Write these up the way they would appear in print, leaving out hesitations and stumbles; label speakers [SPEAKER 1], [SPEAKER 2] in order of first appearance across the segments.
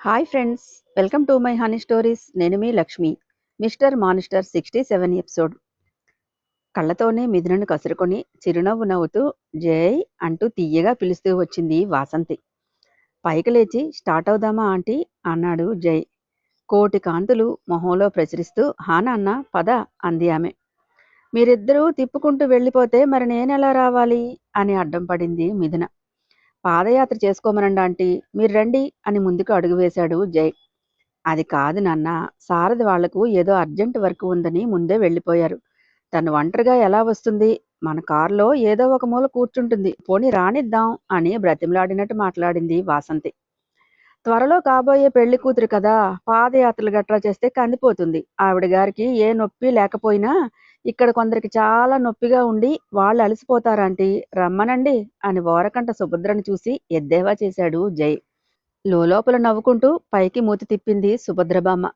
[SPEAKER 1] Hi friends, welcome to my honey stories. నేను మీ Lakshmi. Mister మానిస్టర్ 67 ఎపిసోడ్. కళ్ళతోనే మిథునను కసురుకొని చిరునవ్వు నవ్వుతూ జై అంటూ తీయగా పిలుస్తూ వచ్చింది వాసంతి. పైకి లేచి స్టార్ట్ అవుదామా ఆంటీ అన్నాడు జై. కోటి కాంతులు మొహంలో ప్రచురిస్తూ హా నాన్న పద అంది ఆమె. మీరిద్దరూ తిప్పుకుంటూ వెళ్ళిపోతే మరి నేనెలా రావాలి అని అడ్డం పడింది మిథున. పాదయాత్ర చేసుకోమనండి ఆంటీ, మీరు రండి అని ముందుకు అడుగు వేశాడు జై. అది కాదు నాన్న, శారద వాళ్లకు ఏదో అర్జెంట్ వర్క్ ఉందని ముందే వెళ్ళిపోయారు. తను ఒంటరిగా ఎలా వస్తుంది? మన కారులో ఏదో ఒక మూల కూర్చుంటుంది, పోనీ రానిద్దాం అని బ్రతిమలాడినట్టు మాట్లాడింది వాసంతి. త్వరలో కాబోయే పెళ్లి కూతురు కదా, పాదయాత్రలు గట్రా చేస్తే కందిపోతుంది. ఆవిడ గారికి ఏ నొప్పి లేకపోయినా ఇక్కడ కొందరికి చాలా నొప్పిగా ఉండి వాళ్ళు అలసిపోతారంటీ, రమ్మనండి అని ఓరకంట సుభద్రను చూసి ఎద్దేవా చేశాడు జై. లోలోపల నవ్వుకుంటూ పైకి మూతి తిప్పింది సుభద్రబామ్మ.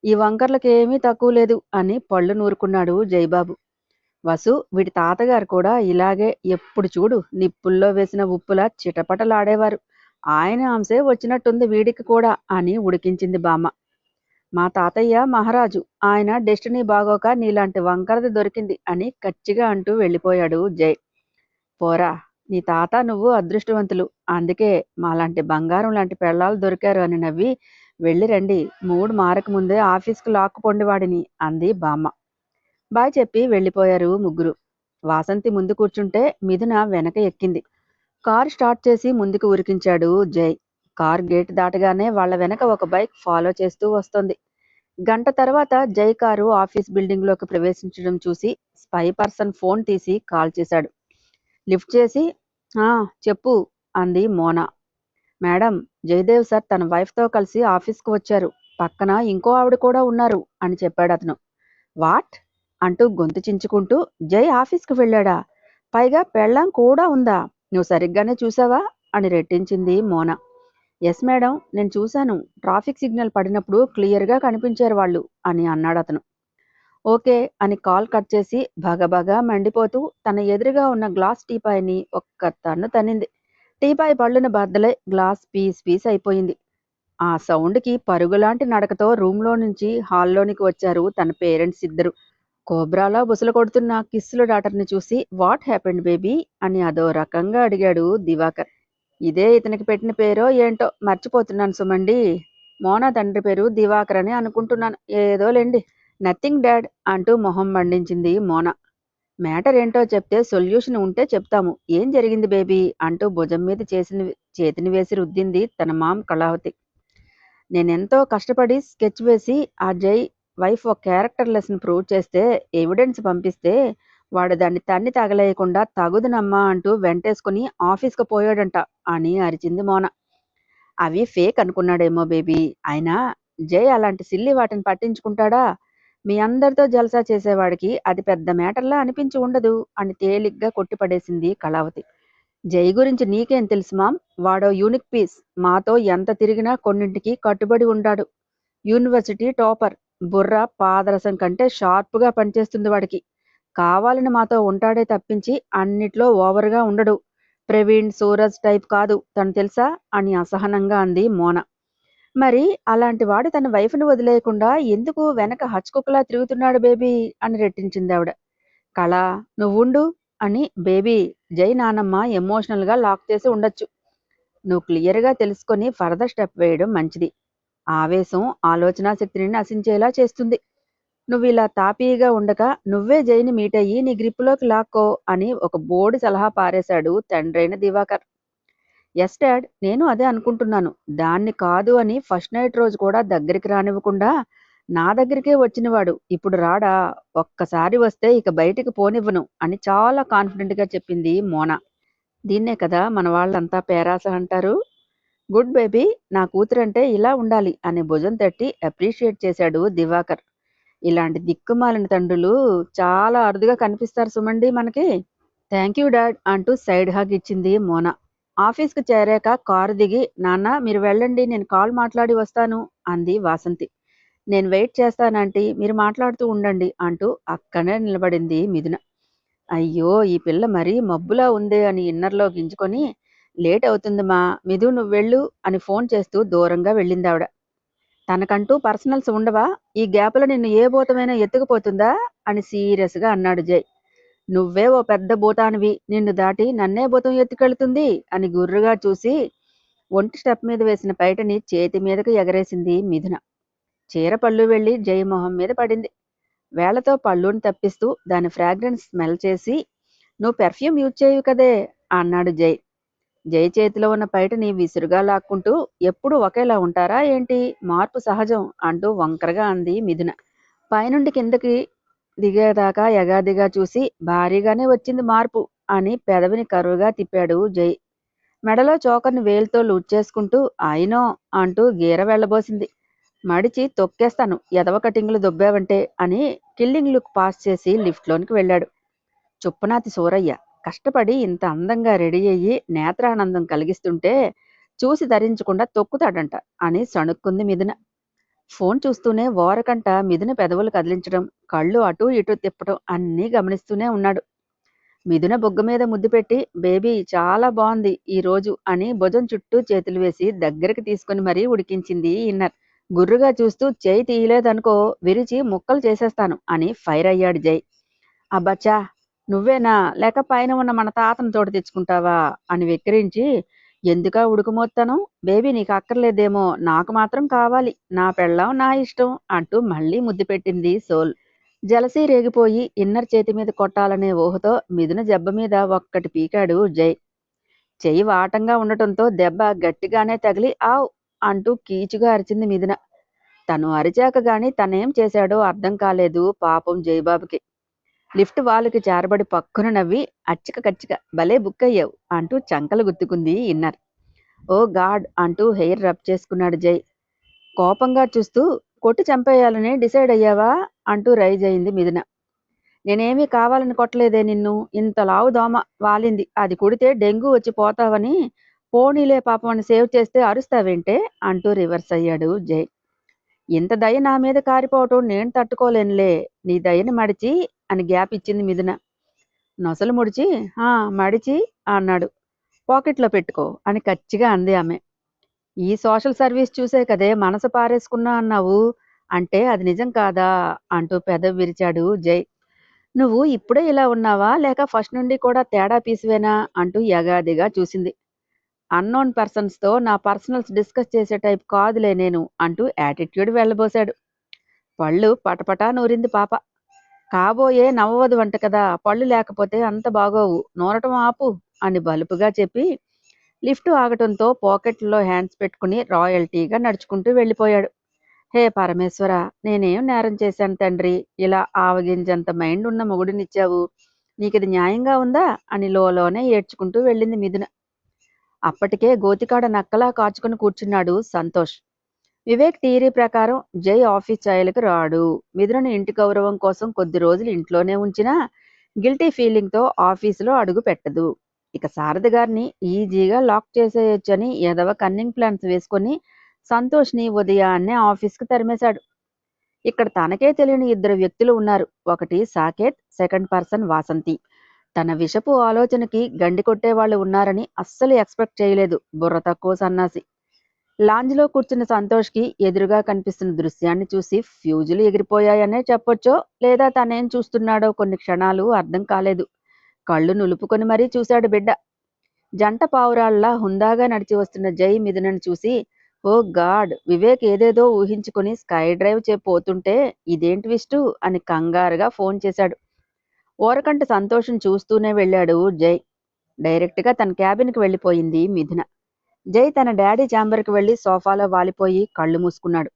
[SPEAKER 1] ఈ వంకర్లకేమీ తక్కువ లేదు అని పళ్ళు నూరుకున్నాడు జైబాబు. వసు, వీడి తాతగారు కూడా ఇలాగే ఎప్పుడు చూడు నిప్పుల్లో వేసిన ఉప్పులా చిటపటలాడేవారు. ఆయన అంశే వచ్చినట్టుంది వీడికి కూడా అని ఉడికించింది బామ్మ. మా తాతయ్య మహారాజు, ఆయన డెస్టినీ బాగోక నీలాంటి వంకరది దొరికింది అని కచ్చిగా అంటూ వెళ్ళిపోయాడు జై. పోరా, నీ తాత నువ్వు అదృష్టవంతులు, అందుకే మాలాంటి బంగారం లాంటి పెళ్ళాలు దొరికారు అని నవ్వి వెళ్ళి రండి, మూడు మారక ముందే ఆఫీస్కి లాక్కుపోండి వాడిని అంది బామ్మ. బాయ్ చెప్పి వెళ్ళిపోయారు ముగ్గురు. వాసంతి ముందు కూర్చుంటే మిథున వెనక ఎక్కింది. కారు స్టార్ట్ చేసి ముందుకు ఉరికించాడు జై. కారు గేట్ దాటగానే వాళ్ల వెనక ఒక బైక్ ఫాలో చేస్తూ వస్తోంది. గంట తర్వాత జై కారు ఆఫీస్ బిల్డింగ్ లోకి ప్రవేశించడం చూసి స్పై పర్సన్ ఫోన్ తీసి కాల్ చేశాడు. లిఫ్ట్ చేసి చెప్పు అంది మోనా. మేడం, జయదేవ్ సార్ తన వైఫ్తో కలిసి ఆఫీస్కు వచ్చారు, పక్కన ఇంకో ఆవిడ కూడా ఉన్నారు అని చెప్పాడు అతను. వాట్ అంటూ గొంతు చించుకుంటూ జై ఆఫీస్కి వెళ్ళాడా? పైగా పెళ్ళాం కూడా ఉందా? నువ్వు సరిగ్గానే చూసావా అని రెట్టించింది మోనా. ఎస్ మేడం, నేను చూశాను, ట్రాఫిక్ సిగ్నల్ పడినప్పుడు క్లియర్గా కనిపించారు వాళ్ళు అని అన్నాడు అతను. ఓకే అని కాల్ కట్ చేసి భగభగా మండిపోతూ తన ఎదురుగా ఉన్న గ్లాస్ టీపాయిని ఒక్క తన్ను తన్నింది. టీపాయి పళ్ళున బద్దలై గ్లాస్ పీస్ పీస్ అయిపోయింది. ఆ సౌండ్కి పరుగులాంటి నడకతో రూమ్లో నుంచి హాల్లోనికి వచ్చారు తన పేరెంట్స్ ఇద్దరు. కోబ్రాలా బుసలు కొడుతున్న కిస్సుల డాటర్ని చూసి వాట్ హ్యాపెండ్ బేబీ అని అదో రకంగా అడిగాడు దివాకర్. ఇదే ఇతనికి పెట్టిన పేరో ఏంటో మర్చిపోతున్నాను సుమండి. మోనా తండ్రి పేరు దివాకర్ అని అనుకుంటున్నాను. ఏదోలేండి, నథింగ్ డాడ్ అంటూ మొహం మండించింది మోనా. మ్యాటర్ ఏంటో చెప్తే సొల్యూషన్ ఉంటే చెప్తాము. ఏం జరిగింది బేబీ అంటూ భుజం మీద చేతిని వేసి రుద్దింది తన మామ్ కళావతి. నేనెంతో కష్టపడి స్కెచ్ వేసి ఆ జై వైఫ్ ఒక క్యారెక్టర్ లెసన్ ప్రూవ్ చేస్తే ఎవిడెన్స్ పంపిస్తే వాడు దాన్ని తన్ని తగలేయకుండా తగుదునమ్మా అంటూ వెంటేసుకుని ఆఫీస్కి పోయాడంట అని అరిచింది మోన. అవి ఫేక్ అనుకున్నాడేమో బేబీ, అయినా జై అలాంటి సిల్లి వాటిని పట్టించుకుంటాడా? మీ అందరితో జల్సా చేసేవాడికి అది పెద్ద మ్యాటర్లా అనిపించి ఉండదు అని తేలిగ్గా కొట్టిపడేసింది కళావతి. జై గురించి నీకేం తెలుసు మామ్, వాడో యూనిక్ పీస్, మాతో ఎంత తిరిగినా కొన్నింటికి కట్టుబడి ఉండాడు. యూనివర్సిటీ టాపర్, బుర్ర పాదరసం కంటే షార్ప్గా పనిచేస్తుంది వాడికి. కావాలని మాతో ఉంటాడే తప్పించి అన్నిట్లో ఓవర్గా ఉండడు. ప్రవీణ్, సూరజ్ టైప్ కాదు తను, తెలుసా అని అసహనంగా అంది మోన. మరి అలాంటి వాడు తన వైఫ్ని వదిలేయకుండా ఎందుకు వెనక హచ్కుక్కలా తిరుగుతున్నాడు బేబీ అని రెట్టించింది ఆవిడ. కళ, నువ్వుండు అని బేబీ, జై నానమ్మ ఎమోషనల్గా లాక్ చేసి ఉండొచ్చు. నువ్వు క్లియర్గా తెలుసుకొని ఫర్దర్ స్టెప్ వేయడం మంచిది. ఆవేశం ఆలోచనా శక్తిని నశించేలా చేస్తుంది. నువ్వు ఇలా తాపీగా ఉండక నువ్వే జైని మీట్ అయ్యి నీ గ్రిప్పులోకి లాక్కో అని ఒక బోర్డు సలహా పారేశాడు తండ్రైన దివాకర్. ఎస్ డాడ్, నేను అదే అనుకుంటున్నాను. దాన్ని కాదు అని ఫస్ట్ నైట్ రోజు కూడా దగ్గరికి రానివ్వకుండా నా దగ్గరికే వచ్చినవాడు ఇప్పుడు రాడా? ఒక్కసారి వస్తే ఇక బయటికి పోనివ్వను అని చాలా కాన్ఫిడెంట్గా చెప్పింది మోనా. దీన్నే కదా మన వాళ్ళంతా పేరాస అంటారు. గుడ్ బేబీ, నా కూతురంటే ఇలా ఉండాలి అని భుజం తట్టి అప్రిషియేట్ చేశాడు దివాకర్. ఇలాంటి దిక్కుమాలిన తండ్రులు చాలా అరుదుగా కనిపిస్తారు సుమండి మనకి. థ్యాంక్ యూ డాడ్ అంటూ సైడ్ హాగ్ ఇచ్చింది మోనా. ఆఫీస్కి చేరాక కారు దిగి నాన్న మీరు వెళ్ళండి, నేను కాల్ మాట్లాడి వస్తాను అంది వాసంతి. నేను వెయిట్ చేస్తానంటీ, మీరు మాట్లాడుతూ ఉండండి అంటూ అక్కడే నిలబడింది మిథున. అయ్యో, ఈ పిల్ల మరీ మబ్బులా ఉందే అని ఇన్నర్లో గింజుకొని లేట్ అవుతుందమ్మా, మిథు నువ్వు వెళ్ళు అని ఫోన్ చేస్తూ దూరంగా వెళ్ళిందావిడ. తనకంటూ పర్సనల్స్ ఉండవా? ఈ గ్యాప్లో నిన్ను ఏ భూతమైనా ఎత్తుకుపోతుందా అని సీరియస్గా అన్నాడు జై. నువ్వే ఓ పెద్ద భూతానివి, నిన్ను దాటి నన్నే భూతం ఎత్తుకెళ్తుంది అని గుర్రుగా చూసి ఒంటి స్టెప్ మీద వేసిన పైటని చేతి మీదకు ఎగరేసింది మిథున. చీర పళ్ళు వెళ్ళి జై మొహం మీద పడింది. వేళ్లతో పళ్ళుని తప్పిస్తూ దాని ఫ్రాగ్రెన్స్ స్మెల్ చేసి, నువ్వు పెర్ఫ్యూమ్ యూజ్ చేయు కదే అన్నాడు జై. జై చేతిలో ఉన్న పైటని విసురుగా లాక్కుంటూ, ఎప్పుడు ఒకేలా ఉంటారా ఏంటి? మార్పు సహజం అంటూ వంకరగా అంది మిథున. పైనుండి కిందకి దిగేదాకా ఎగాదిగా చూసి, భారీగానే వచ్చింది మార్పు అని పెదవిని కరువుగా తిప్పాడు జై. మెడలో చోకర్ని వేలుతో లూజ్ చేసుకుంటూ, అయినో అంటూ గీర వెళ్ళబోసింది. మడిచి తొక్కేస్తాను ఎదవ కటింగ్లు దొబ్బావంటే అని కిల్లింగ్ లుక్ పాస్ చేసి లిఫ్ట్లోనికి వెళ్ళాడు. చుప్పనాతి సూరయ్య కష్టపడి ఇంత అందంగా రెడీ అయ్యి నేత్రానందం కలిగిస్తుంటే చూసి ధరించకుండా తొక్కుతాడంట అని సణుక్కుంది మిథున. ఫోన్ చూస్తూనే ఓరకంట మిథున పెదవులు కదిలించడం, కళ్ళు అటూ ఇటూ తిప్పడం అన్నీ గమనిస్తూనే ఉన్నాడు. మిథున బొగ్గ మీద ముద్దు పెట్టి, బేబీ చాలా బాగుంది ఈ రోజు అని భుజం చుట్టూ చేతులు వేసి దగ్గరికి తీసుకుని మరీ ఉడికించింది ఇన్నర్. గుర్రుగా చూస్తూ, చేయి తీయలేదనుకో విరిచి ముక్కలు చేసేస్తాను అని ఫైర్ అయ్యాడు జై. అబ్బచ్చా, నువ్వేనా లేక పైన ఉన్న మన తాతను తోడు తెచ్చుకుంటావా అని వెక్కిరించి, ఎందుకా ఉడుకుమోత్తాను, బేబీ నీకు అక్కర్లేదేమో, నాకు మాత్రం కావాలి, నా పెళ్ళాం నా ఇష్టం అంటూ మళ్ళీ ముద్దు పెట్టింది సోల్. జలసీ రేగిపోయి ఇన్నర్ చేతి మీద కొట్టాలనే ఊహతో మిథున జబ్బ మీద ఒక్కటి పీకాడు జై. చెయ్యి వాటంగా ఉండటంతో దెబ్బ గట్టిగానే తగిలి ఆవ్ అంటూ కీచుగా అరిచింది మిథున. తను అరిచాక గాని తనేం చేశాడో అర్థం కాలేదు పాపం జయబాబుకి. లిఫ్ట్ వాళ్ళకి చేరబడి పక్కున నవ్వి, అచ్చిక కచ్చిక భలే బుక్ అయ్యావు అంటూ చంకలు గుత్తుకుంది ఇన్నర్. ఓ గాడ్ అంటూ హెయిర్ రబ్ చేసుకున్నాడు జై. కోపంగా చూస్తూ, కొట్టి చంపేయాలని డిసైడ్ అయ్యావా అంటూ రైజ్ అయింది మిథున. నేనేమీ కావాలని కొట్టలేదే నిన్ను, ఇంత లావు దోమ వాలింది, అది కుడితే డెంగ్యూ వచ్చి పోతావని, పోనీలే పాపం అని సేవ్ చేస్తే అరుస్తావేంటే అంటూ రివర్స్ అయ్యాడు జై. ఇంత దయ నా మీద కారిపోవటం నేను తట్టుకోలేనులే, నీ దయని మడిచి అని గ్యాప్ ఇచ్చింది మిథున. నొసలు ముడిచి మడిచి అన్నాడు. పాకెట్లో పెట్టుకో అని కచ్చిగా అంది ఆమె. ఈ సోషల్ సర్వీస్ చూసే కదే మనసు పారేసుకున్నా అన్నావు, అంటే అది నిజం కాదా అంటూ పెదవి విరిచాడు జై. నువ్వు ఇప్పుడే ఇలా ఉన్నావా లేక ఫస్ట్ నుండి కూడా తేడా పీసువేనా అంటూ యగాదిగా చూసింది. అన్నోన్ పర్సన్స్తో నా పర్సనల్స్ డిస్కస్ చేసే టైప్ కాదులే నేను అంటూ యాటిట్యూడ్ వెళ్ళబోశాడు. పళ్ళు పటపటా నూరింది పాప. కాబోయే నవ్వవదు వంట కదా, పళ్ళు లేకపోతే అంత బాగోవు, నూరటం ఆపు అని బలుపుగా చెప్పి లిఫ్ట్ ఆగటంతో పాకెట్లో హ్యాండ్స్ పెట్టుకుని రాయల్టీగా నడుచుకుంటూ వెళ్ళిపోయాడు. హే పరమేశ్వర, నేనేం నేరం చేశాను తండ్రి, ఇలా ఆవగింజంత మైండ్ ఉన్న మొగుడినిచ్చావు, నీకిది న్యాయంగా ఉందా అని లోలోనే ఏడ్చుకుంటూ వెళ్ళింది మిథున. అప్పటికే గోతికాడ నక్కలా కాచుకుని కూర్చున్నాడు సంతోష్. వివేక్ థియరీ ప్రకారం జై ఆఫీస్ ఛాయలకు రాడు. మిథునని ఇంటి గౌరవం కోసం కొద్ది రోజులు ఇంట్లోనే ఉంచినా గిల్టీ ఫీలింగ్తో ఆఫీసులో అడుగు పెట్టదు. ఇక శారద గారిని ఈజీగా లాక్ చేసేయొచ్చని ఎదవ కన్నింగ్ ప్లాన్స్ వేసుకొని సంతోష్ని ఉదయాన్నే ఆఫీస్కి తరిమేశాడు. ఇక్కడ తనకే తెలియని ఇద్దరు వ్యక్తులు ఉన్నారు. ఒకటి సాకేత్, సెకండ్ పర్సన్ వాసంతి. తన విషపు ఆలోచనకి గండి కొట్టేవాళ్ళు ఉన్నారని అస్సలు ఎక్స్పెక్ట్ చేయలేదు బుర్ర తక్కువ సన్నాసి. లాంజ్లో కూర్చున్న సంతోష్కి ఎదురుగా కనిపిస్తున్న దృశ్యాన్ని చూసి ఫ్యూజులు ఎగిరిపోయాయనే చెప్పొచ్చో, లేదా తనేం చూస్తున్నాడో కొన్ని క్షణాలు అర్థం కాలేదు. కళ్ళు నులుపుకొని మరీ చూశాడు బిడ్డ. జంట పావురాళ్లా హుందాగా నడిచి వస్తున్న జై మిథునను చూసి, ఓ గాడ్, వివేక్ ఏదేదో ఊహించుకుని స్కై డ్రైవ్ పోతుంటే ఇదేం ట్విస్టు అని కంగారుగా ఫోన్ చేశాడు. ఓరకంట సంతోషం చూస్తూనే వెళ్ళాడు జై. డైరెక్ట్గా తన క్యాబిన్కి వెళ్ళిపోయింది మిథున. జై తన డాడీ ఛాంబర్కి వెళ్ళి సోఫాలో వాలిపోయి కళ్ళు మూసుకున్నాడు.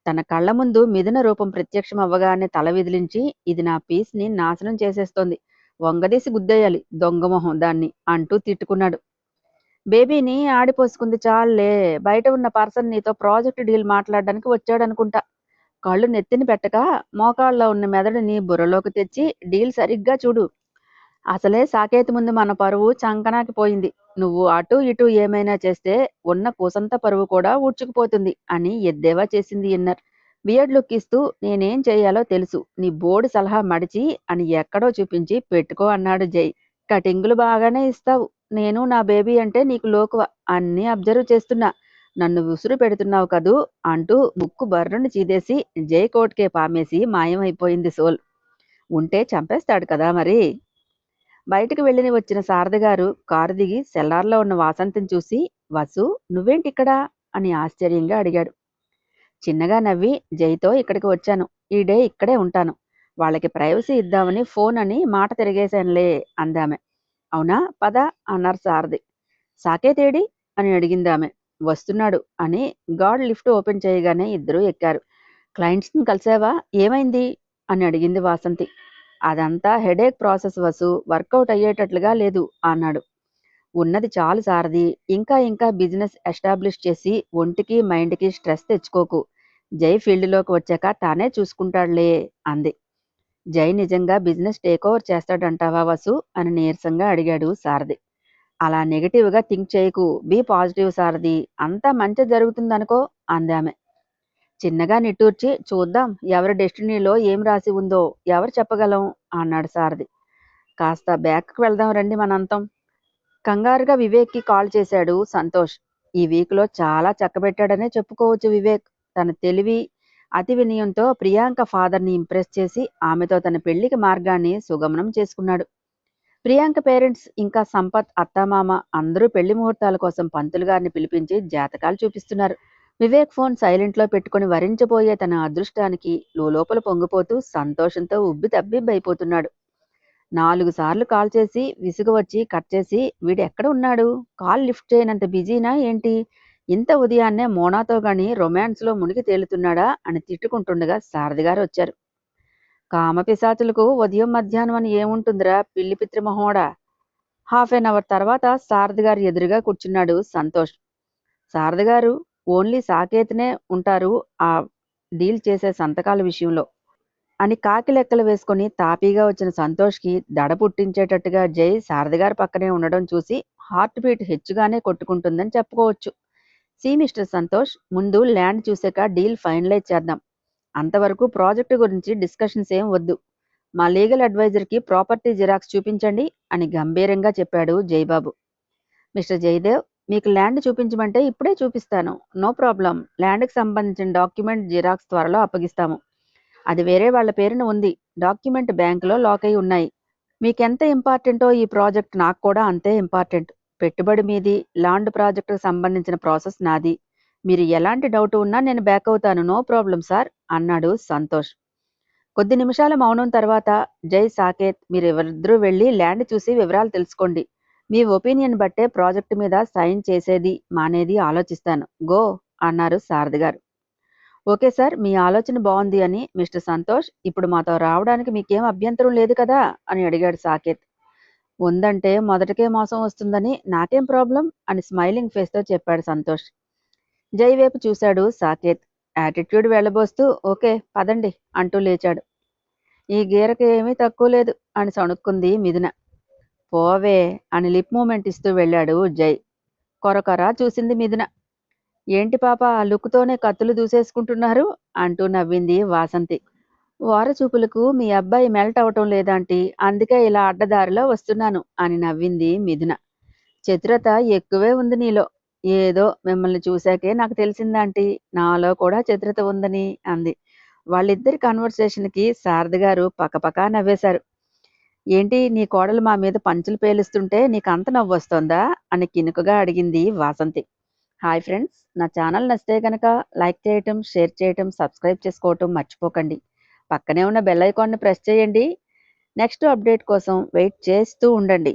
[SPEAKER 1] తన కళ్ల ముందు మిథున రూపం ప్రత్యక్షం అవ్వగానే తల విదిలించి, ఇది నా పీస్ని నాశనం చేసేస్తోంది, వంగదీసి గుద్దేయాలి దొంగమొహం దాన్ని అంటూ తిట్టుకున్నాడు. బేబీని ఆడిపోసుకుంది చాలే, బయట ఉన్న పర్సన్ నీతో ప్రాజెక్ట్ డీల్ మాట్లాడడానికి వచ్చాడనుకుంటా. కళ్ళు నెత్తిని పెట్టక మోకాళ్ళలో ఉన్న మెదడుని బుర్రలోకి తెచ్చి డీల్ సరిగ్గా చూడు. అసలే సాకేత్ ముందు మన పరువు చంకనాకి పోయింది, నువ్వు అటు ఇటు ఏమైనా చేస్తే ఉన్న కూసంత పరువు కూడా ఊడ్చుకుపోతుంది అని ఎద్దేవా చేసింది ఇన్నర్. బియర్డ్ లుక్ ఇస్తూ, నేనేం చేయాలో తెలుసు, నీ బోర్డు సలహా మడిచి అని ఎక్కడో చూపించి పెట్టుకో అన్నాడు జై. కటింగులు బాగానే ఇస్తావు, నేను నా బేబీ అంటే నీకు లోకువ. అన్నీ అబ్జర్వ్ చేస్తున్నా. నన్ను విసురు పెడుతున్నావు కదూ అంటూ ముక్కు బర్రున చీదేసి జై కోట్కే పామేసి మాయమైపోయింది సోల్. ఉంటే చంపేస్తాడు కదా మరి. బయటకు వెళ్ళి వచ్చిన శారదగారు కారు దిగి సెల్లార్లో ఉన్న వాసంతిని చూసి, వసు నువ్వేంటిక్కడా అని ఆశ్చర్యంగా అడిగాడు. చిన్నగా నవ్వి, జైతో ఇక్కడికి వచ్చాను. ఈ డే ఇక్కడే ఉంటాను. వాళ్ళకి ప్రైవసీ ఇద్దామని ఫోన్ అని మాట తిరిగేశానులే అందామె. అవునా పద అన్నారు సారథి. సాకేతేడి అని అడిగిందామె. వస్తున్నాడు అని గాడ్ లిఫ్ట్ ఓపెన్ చేయగానే ఇద్దరూ ఎక్కారు. క్లయింట్స్ని కలిసావా? ఏమైంది అని అడిగింది వాసంతి. అదంతా హెడేక్ ప్రాసెస్ వసు, వర్కౌట్ అయ్యేటట్లుగా లేదు అన్నాడు. ఉన్నది చాలు సారథి, ఇంకా ఇంకా బిజినెస్ ఎస్టాబ్లిష్ చేసి ఒంటికి మైండ్కి స్ట్రెస్ తెచ్చుకోకు. జై ఫీల్డ్లోకి వచ్చాక తానే చూసుకుంటాడులే అంది. జై నిజంగా బిజినెస్ టేక్ ఓవర్ చేస్తాడంటావా వసు అని నీరసంగా అడిగాడు సారథి. అలా నెగిటివ్గా థింక్ చేయకు, బీ పాజిటివ్ సారథి, అంతా మంచి జరుగుతుందనుకో అందామె. చిన్నగా నిట్టూర్చి చూద్దాం ఎవరి డెస్టినీలో ఏం రాసి ఉందో ఎవరు చెప్పగలం అన్నాడు సారథి. కాస్త బ్యాక్కి వెళ్దాం రండి మనంతం. కంగారుగా వివేక్కి కాల్ చేశాడు సంతోష్. ఈ వీక్లో చాలా చక్కబెట్టాడనే చెప్పుకోవచ్చు వివేక్. తన తెలివి అతి వినయంతో ప్రియాంక ఫాదర్ని ఇంప్రెస్ చేసి ఆమెతో తన పెళ్లికి మార్గాన్ని సుగమనం చేసుకున్నాడు. ప్రియాంక పేరెంట్స్ ఇంకా సంపత్ అత్తామామ అందరూ పెళ్లి ముహూర్తాల కోసం పంతులు గారిని పిలిపించి జాతకాలు చూపిస్తున్నారు. వివేక్ ఫోన్ సైలెంట్లో పెట్టుకుని వరించబోయే తన అదృష్టానికి లోపల పొంగిపోతూ సంతోషంతో ఉబ్బి తబ్బిబ్బైపోతున్నాడు. 4 సార్లు కాల్ చేసి విసుగు వచ్చి కట్ చేసి, వీడు ఎక్కడ ఉన్నాడు? కాల్ లిఫ్ట్ చేయనంత బిజీనా ఏంటి? ఇంత ఉదయాన్నే మోనాతో గాని రొమాన్స్లో మునిగి తేలుతున్నాడా అని తిట్టుకుంటుండగా సారథిగారు వచ్చారు. కామపిశాచులకు ఉదయం మధ్యాహ్నం అని ఏముంటుందిరా పిల్లి పిత్రిమొహోడా. హాఫ్ ఎన్ అవర్ తర్వాత సారథిగారు ఎదురుగా కూర్చున్నాడు సంతోష్. సారథిగారు ఓన్లీ సాకేత్నే ఉంటారు ఆ డీల్ చేసే సంతకాల విషయంలో అని కాకి లెక్కలు వేసుకుని తాపీగా వచ్చిన సంతోష్కి దడ పుట్టించేటట్టుగా జై శారదగారి పక్కనే ఉండడం చూసి హార్ట్ బీట్ హెచ్చుగానే కొట్టుకుంటుందని చెప్పుకోవచ్చు. సి మిస్టర్ సంతోష్, ముందు ల్యాండ్ చూసాక డీల్ ఫైనలైజ్ చేద్దాం. అంతవరకు ప్రాజెక్టు గురించి డిస్కషన్స్ ఏం వద్దు. మా లీగల్ అడ్వైజర్కి ప్రాపర్టీ జిరాక్స్ చూపించండి అని గంభీరంగా చెప్పాడు జైబాబు. మిస్టర్ జయదేవ్, మీకు ల్యాండ్ చూపించమంటే ఇప్పుడే చూపిస్తాను. No problem. ల్యాండ్కి సంబంధించిన డాక్యుమెంట్ జిరాక్స్ త్వరలో అప్పగిస్తాము. అది వేరే వాళ్ళ పేరున ఉంది. డాక్యుమెంట్ బ్యాంకులో లాక్ అయి ఉన్నాయి. మీకెంత ఇంపార్టెంటో ఈ ప్రాజెక్ట్ నాకు కూడా అంతే ఇంపార్టెంట్. పెట్టుబడి మీది, ల్యాండ్ ప్రాజెక్టుకు సంబంధించిన ప్రాసెస్ నాది. మీరు ఎలాంటి డౌట్ ఉన్నా నేను బ్యాక్ అవుతాను. నో ప్రాబ్లం సార్ అన్నాడు సంతోష్. కొద్ది నిమిషాల మౌనం తర్వాత, జై సాకేత్, మీరెవరిద్దరూ వెళ్ళి ల్యాండ్ చూసి వివరాలు తెలుసుకోండి. మీ ఒపీనియన్ బట్టే ప్రాజెక్టు మీద సైన్ చేసేది మానేది ఆలోచిస్తాను. గో అన్నారు సారథి గారు. ఓకే సార్, మీ ఆలోచన బాగుంది అని మిస్టర్ సంతోష్, ఇప్పుడు మాతో రావడానికి మీకేం అభ్యంతరం లేదు కదా అని అడిగాడు సాకేత్. ఉందంటే మొదటికే మోసం వస్తుందని నాకేం ప్రాబ్లం అని స్మైలింగ్ ఫేస్తో చెప్పాడు సంతోష్. జై వైపు చూశాడు సాకేత్. యాటిట్యూడ్ వెళ్ళబోస్తూ ఓకే పదండి అంటూ లేచాడు. ఈ గీరకి ఏమీ తక్కువ లేదు అని సణుక్కుంది మిథున. పోవే అని లిప్ మూమెంట్ ఇస్తూ వెళ్ళాడు జై. కొరకొరా చూసింది మిథున. ఏంటి పాప ఆ లుక్తోనే కత్తులు దూసేసుకుంటున్నారు అంటూ నవ్వింది వాసంతి. వారచూపులకు మీ అబ్బాయి మెల్ట్ అవటం లేదాంటీ, అందుకే ఇలా అడ్డదారిలో వస్తున్నాను అని నవ్వింది మిథున. చతురత ఎక్కువే ఉంది నీలో. ఏదో మిమ్మల్ని చూశాకే నాకు తెలిసిందాంటీ, నాలో కూడా చతురత ఉందని అంది. వాళ్ళిద్దరి కన్వర్సేషన్కి శారద గారు పకపకా నవ్వేశారు. ఏంటి నీ కోడలు మా మీద పంచులు పేలుస్తుంటే నీకు అంత నవ్వొస్తోందా అని కినుకగా అడిగింది వాసంతి. హాయ్ ఫ్రెండ్స్, నా ఛానల్ నచ్చితే కనుక లైక్ చేయటం, షేర్ చేయటం, సబ్స్క్రైబ్ చేసుకోవటం మర్చిపోకండి. పక్కనే ఉన్న బెల్ ఐకాన్ని ప్రెస్ చేయండి. నెక్స్ట్ అప్డేట్ కోసం వెయిట్ చేస్తూ ఉండండి.